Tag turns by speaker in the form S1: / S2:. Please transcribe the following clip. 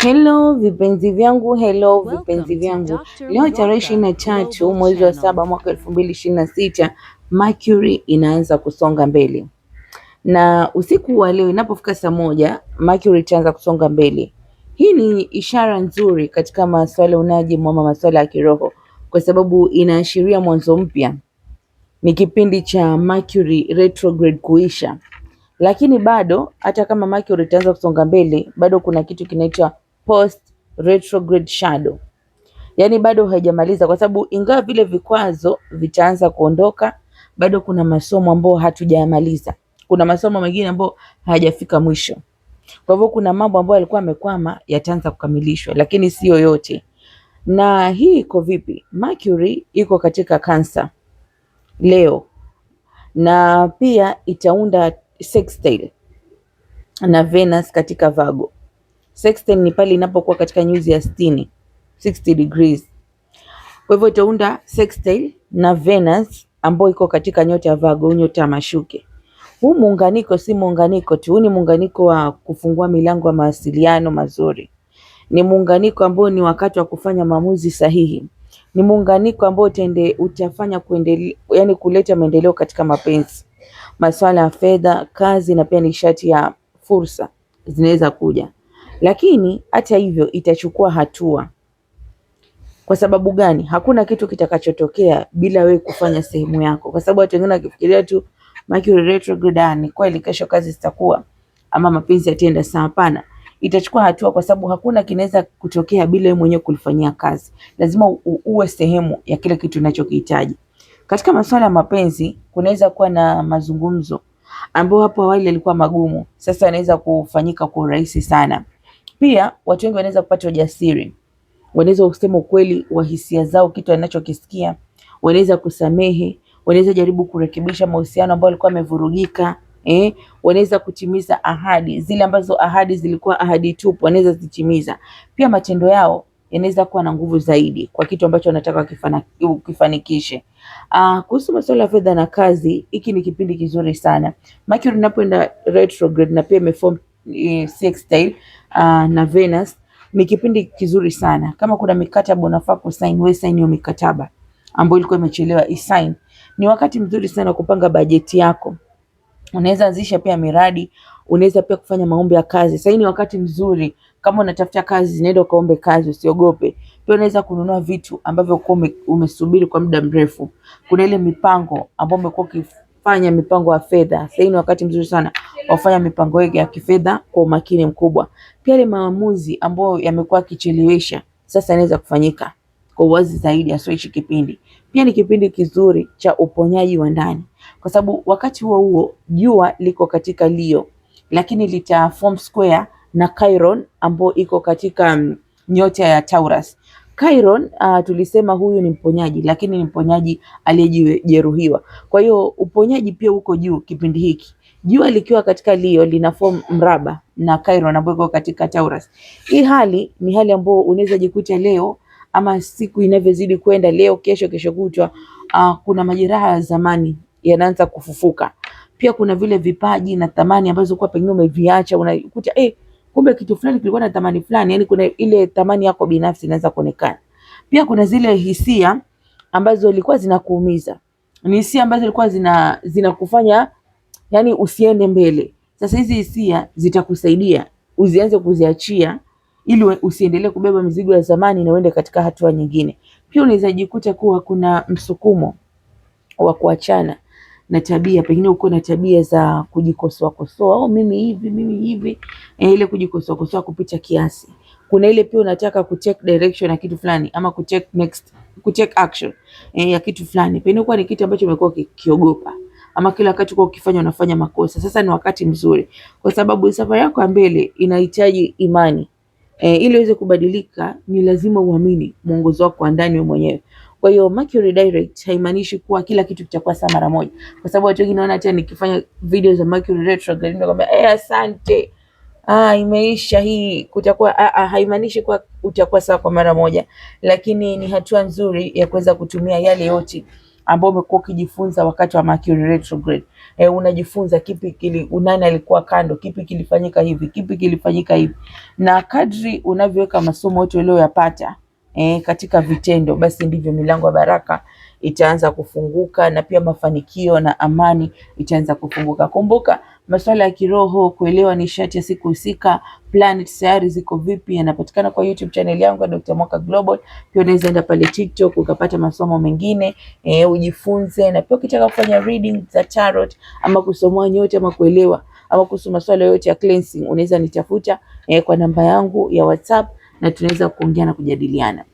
S1: Hello vipenzi vyangu, hello vipenzi vyangu. Leo tarehe 23 mwezi wa 7 mwaka 2026, Mercury inaanza kusonga mbele, na usiku wa leo inapofika saa 1 Mercury itaanza kusonga mbele. Hii ni ishara nzuri katika masuala unajimu ama masuala ya kiroho, kwa sababu inaashiria mwanzo mpya. Ni kipindi cha Mercury retrograde kuisha, lakini bado hata kama Mercury itaanza kusonga mbele, bado kuna kitu kinaitwa post retrograde shadow, yaani bado haijamaliza, kwa sababu ingawa vile vikwazo vitaanza kuondoka, bado kuna masomo ambayo hatujayamaliza. Kuna masomo mengine ambayo hayajafika mwisho. Kwa hivyo kuna mambo ambayo yalikuwa yamekwama yataanza kukamilishwa, lakini sio yote. Na hii iko vipi? Mercury iko katika Cancer leo, na pia itaunda sextile na Venus katika Virgo. Sextile ni pale inapokuwa katika nyuzi ya 60 degrees. Kwa hivyo itaunda sextile na Venus ambayo iko katika nyota ya Virgo, nyota ya mashuke. Huu muunganiko si muunganiko tu, huu ni muunganiko wa kufungua milango ya mawasiliano mazuri. Ni muunganiko ambao ni wakati wa kufanya maamuzi sahihi. Ni muunganiko ambao utafanya yani kuleta maendeleo katika mapenzi, masuala ya fedha, kazi, na pia nishati ya fursa zinaweza kuja. Lakini hata hivyo itachukua hatua. Kwa sababu gani? Hakuna kitu kitakachotokea bila wewe kufanya sehemu yako, kwa sababu watu wengine wakifikiria tu Mercury retrograde ni kweli kesho kazi zitakuwa ama mapenzi yataenda sawa. Hapana, itachukua hatua, kwa sababu hakuna kinaweza kutokea bila wewe mwenyewe kulifanyia kazi. Lazima uwe sehemu ya kile kitu unachokihitaji. Katika masuala ya mapenzi kunaweza kuwa na mazungumzo ambayo hapo awali yalikuwa magumu, sasa yanaweza kufanyika kwa urahisi sana. Pia watu wengi wanaweza kupata ujasiri, wanaweza kusema ukweli wa hisia zao, kitu anachokisikia, wanaweza kusamehe, wanaweza jaribu kurekebisha mahusiano ambayo yalikuwa yamevurugika, wanaweza kutimiza ahadi zile ambazo ahadi zilikuwa ahadi tupu, wanaweza zitimiza. Pia matendo yao yanaweza kuwa na nguvu zaidi kwa kitu ambacho wanataka kifanikishe. Kuhusu masuala ya fedha na kazi, hiki ni kipindi kizuri sana. Mercury inapoenda retrograde na pia imeform sextile na Venus, ni kipindi kizuri sana. Kama kuna mikataba unafaa kusign, wewe sign hiyo mikataba ambayo ilikuwa imechelewa, isign. Ni wakati mzuri sana kupanga bajeti yako. Unaweza anzisha pia miradi, unaweza pia kufanya maombi ya kazi. Sasa ni wakati mzuri kama unatafuta kazi, nenda kaombe kazi, usiogope. Pia unaweza kununua vitu ambavyo umesubiri kwa muda mrefu. Kuna ile mipango ambayo umekuwa ukifanya, mipango ya fedha. Sasa ni wakati mzuri sana wafanya mipango yako ya kifedha kwa umakini mkubwa. Pia ile maamuzi ambayo yamekuwa kichelewesha sasa inaweza kufanyika kwa uwazi zaidi hasa hichi kipindi. Pia ni kipindi kizuri cha uponyaji wa ndani, kwa sababu wakati huo huo jua liko katika Leo, lakini lita form square na Chiron ambayo iko katika nyota ya Taurus. Chiron tulisema huyu ni mponyaji, lakini ni mponyaji aliyejeruhiwa. Kwa hiyo uponyaji pia uko juu kipindi hiki. Jua likiwa katika Leo lina form mraba na Chiron ambayo iko katika Taurus. Hii hali ni hali ambayo unaweza jikuta leo ama siku inavyozidi kwenda, leo, kesho kutwa, kuna majeraha ya zamani yanaanza kufufuka. Pia kuna vile vipaji na thamani ambazo kwa pengine umeviacha, unakuta kumbe kitu fulani kilikuwa na thamani fulani, yani kuna ile thamani yako binafsi inaanza kuonekana. Pia kuna zile hisia ambazo zilikuwa zinakuumiza, ni hisia ambazo zilikuwa zinakufanya yani usiende mbele. Sasa hizi hisia zitakusaidia uzianze kuziachia ili usiendelee kubeba mizigo ya zamani na uende katika hatua nyingine. Pia unaweza jikuta kuwa kuna msukumo wa kuachana na tabia, pengine uko na tabia za kujikosoa, mimi hivi, ile kujikosoa kupita kiasi. Kuna ile pia unataka kutake direction ya kitu fulani ama kutake action ya kitu fulani, pengine kwa ni kitu ambacho umekuwa ukiogopa ama kila wakati kwa ukifanya unafanya makosa. Sasa ni wakati mzuri, kwa sababu safari yako ya mbele inahitaji imani. Ili uweze kubadilika ni lazima uamini mwongozo wako wa ndani wewe mwenyewe. Kwa hiyo Mercury direct haimaanishi kuwa kila kitu kitakuwa sawa mara moja, kwa sababu watu wengine wanaona hata nikifanya video za Mercury retrograde ndio kwamba asante, imeisha hii, kutakuwa haimaanishi kuwa utakuwa sawa kwa mara moja, lakini ni hatua nzuri ya kuweza kutumia yale yote ambayo umekuwa ukijifunza wakati wa Mercury retrograde. unajifunza kipi nani alikuwa kando, kipi kilifanyika hivi, kipi kilifanyika hivi. Na kadri unavyoweka masomo yote uliyoyapata katika vitendo, basi ndivyo milango ya baraka itaanza kufunguka, na pia mafanikio na amani itaanza kufunguka. Kumbuka, masuala ya kiroho, kuelewa nishati ya siku husika, planet sayari ziko vipi, yanapatikana kwa YouTube channel yangu ya Dr. Mwaka Global. Pia unaweza enda pale TikTok ukapata masomo mengine ujifunze. Na pia ukitaka kufanya reading za tarot ama kusomoa nyota ama kuelewa ama kuhusu masuala yote ya cleansing, unaweza nitafuta kwa namba yangu ya WhatsApp na tunaweza kuongea na kujadiliana.